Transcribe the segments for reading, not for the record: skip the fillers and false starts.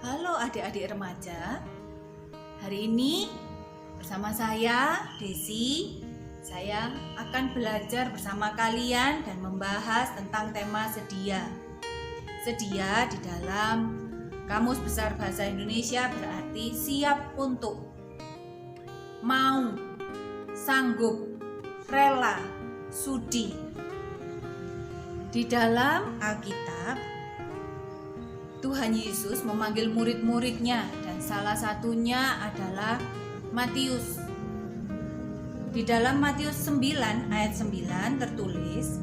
Halo adik-adik remaja. Hari ini bersama saya, Desi. Saya akan belajar bersama kalian dan membahas tentang tema sedia. Sedia di dalam Kamus Besar Bahasa Indonesia berarti siap untuk, mau, sanggup, rela, sudi. Di dalam Alkitab, Tuhan Yesus memanggil murid-muridnya dan salah satunya adalah Matius. Di dalam Matius 9 ayat 9 tertulis,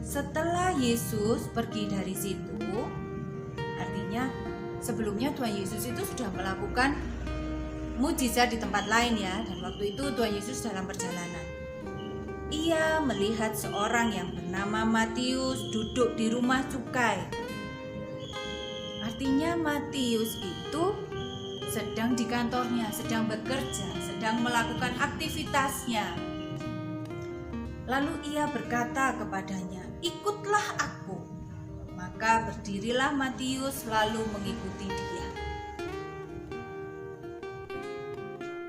setelah Yesus pergi dari situ, artinya sebelumnya Tuhan Yesus itu sudah melakukan mujizat di tempat lain ya, dan waktu itu Tuhan Yesus dalam perjalanan. Ia melihat seorang yang bernama Matius duduk di rumah cukai. Artinya Matius itu sedang di kantornya, sedang bekerja, sedang melakukan aktivitasnya. Lalu ia berkata kepadanya, "Ikutlah aku." Maka berdirilah Matius lalu mengikuti dia.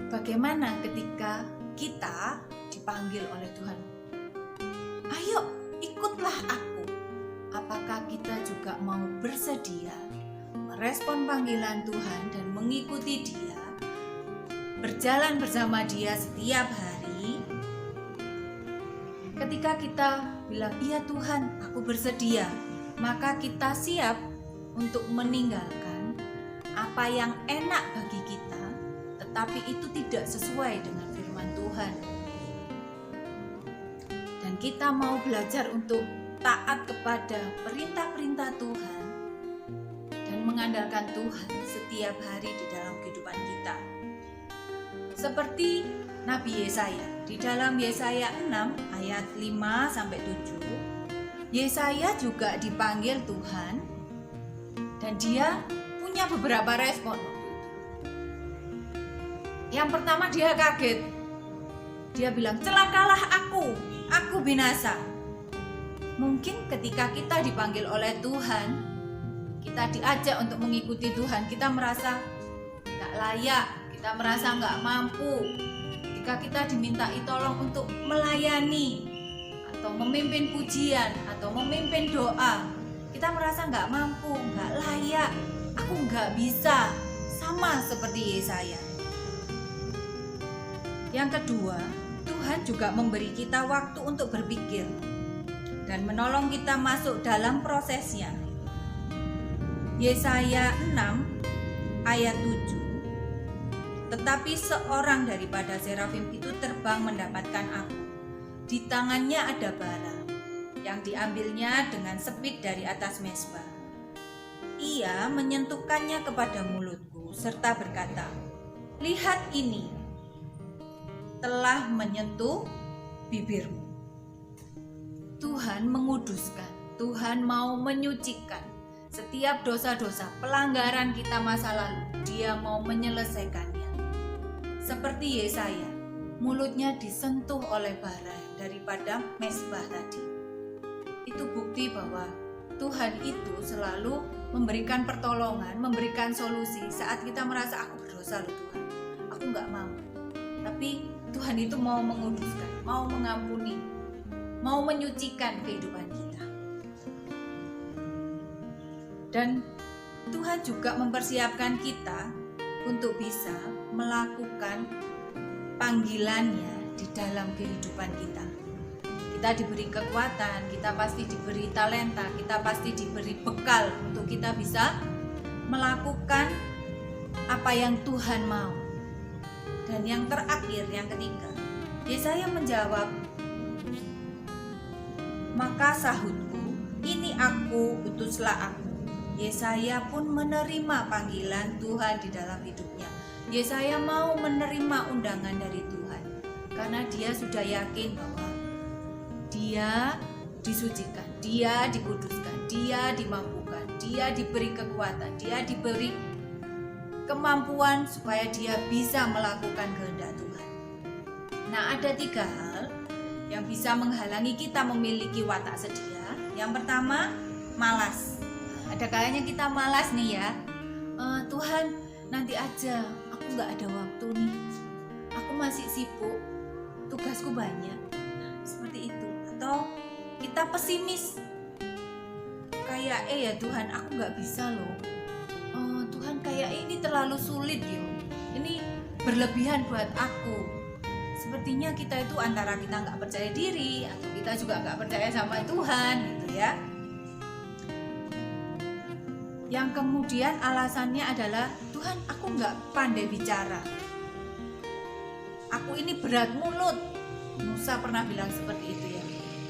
Bagaimana ketika kita dipanggil oleh Tuhan? Ayo, ikutlah aku. Apakah kita juga mau bersedia merespon panggilan Tuhan dan mengikuti Dia, berjalan bersama Dia setiap hari? Ketika kita bilang, "Iya Tuhan, aku bersedia," maka kita siap untuk meninggalkan apa yang enak bagi kita, tetapi itu tidak sesuai dengan firman Tuhan. Dan kita mau belajar untuk taat kepada perintah-perintah Tuhan dan mengandalkan Tuhan setiap hari di dalam kehidupan kita. Seperti Nabi Yesaya, di dalam Yesaya 6 ayat 5 sampai 7, Yesaya juga dipanggil Tuhan dan dia punya beberapa respon. Yang pertama, dia kaget. Dia bilang, "Celakalah aku binasa." Mungkin ketika kita dipanggil oleh Tuhan, kita diajak untuk mengikuti Tuhan, kita merasa gak layak, kita merasa gak mampu. Ketika kita dimintai tolong untuk melayani atau memimpin pujian atau memimpin doa, kita merasa gak mampu, gak layak, aku gak bisa. Sama seperti Yesaya. Yang kedua, Tuhan juga memberi kita waktu untuk berpikir dan menolong kita masuk dalam prosesnya. Yesaya 6 ayat 7. Tetapi seorang daripada serafim itu terbang mendapatkan aku. Di tangannya ada bara yang diambilnya dengan sepit dari atas mezbah. Ia menyentuhkannya kepada mulutku serta berkata, "Lihat, ini telah menyentuh bibirmu." Tuhan menguduskan, Tuhan mau menyucikan setiap dosa-dosa, pelanggaran kita masa lalu. Dia mau menyelesaikannya. Seperti Yesaya, mulutnya disentuh oleh bara daripada mezbah tadi. Itu bukti bahwa Tuhan itu selalu memberikan pertolongan, memberikan solusi saat kita merasa, "Aku berdosa loh Tuhan, aku gak mau." Tapi Tuhan itu mau menguduskan, mau mengampuni, mau menyucikan kehidupan kita. Dan Tuhan juga mempersiapkan kita untuk bisa melakukan panggilannya di dalam kehidupan kita. Kita diberi kekuatan, kita pasti diberi talenta, kita pasti diberi bekal untuk kita bisa melakukan apa yang Tuhan mau. Dan yang terakhir, yang ketiga, Yesaya menjawab, "Maka sahutku, ini aku, utuslah aku." Yesaya pun menerima panggilan Tuhan di dalam hidupnya. Yesaya mau menerima undangan dari Tuhan karena dia sudah yakin bahwa dia disucikan, dia dikuduskan, dia dimampukan, dia diberi kekuatan, dia diberi kemampuan supaya dia bisa melakukan kehendak Tuhan. Nah, ada 3 hal yang bisa menghalangi kita memiliki watak sedia. Yang pertama, malas. Ada kalanya kita malas nih ya. Tuhan nanti aja, aku nggak ada waktu nih, aku masih sibuk, tugasku banyak. Nah, seperti itu. Atau kita pesimis, kayak ya Tuhan, aku nggak bisa loh, Tuhan kayak ini terlalu sulit yo, ini berlebihan buat aku. Sepertinya kita itu antara kita nggak percaya diri atau kita juga nggak percaya sama Tuhan gitu ya. Yang kemudian alasannya adalah, Tuhan aku nggak pandai bicara, aku ini berat mulut. Musa pernah bilang seperti itu ya.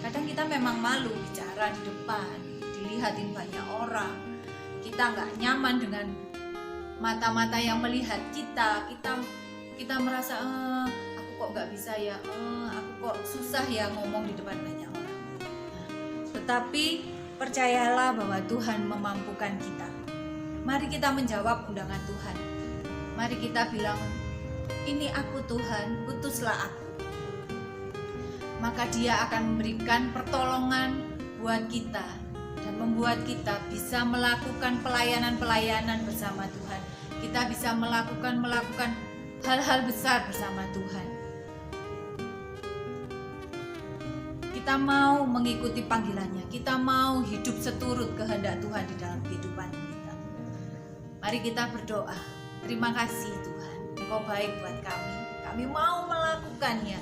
Kadang kita memang malu bicara di depan, dilihatin banyak orang, kita nggak nyaman dengan mata-mata yang melihat kita merasa aku kok nggak bisa ya, aku kok susah ya ngomong di depan banyak orang. Tetapi percayalah bahwa Tuhan memampukan kita. Mari kita menjawab undangan Tuhan. Mari kita bilang, ini aku Tuhan, utuslah aku. Maka Dia akan memberikan pertolongan buat kita dan membuat kita bisa melakukan pelayanan-pelayanan bersama Tuhan. Kita bisa melakukan hal-hal besar bersama Tuhan. Kita mau mengikuti panggilannya, kita mau hidup seturut kehendak Tuhan di dalam kehidupan kita. Mari kita berdoa. Terima kasih Tuhan, Engkau baik buat kami. Kami mau melakukannya,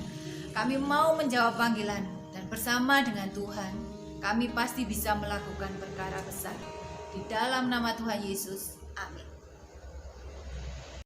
kami mau menjawab panggilan-Mu, dan bersama dengan Tuhan kami pasti bisa melakukan perkara besar. Di dalam nama Tuhan Yesus, amin.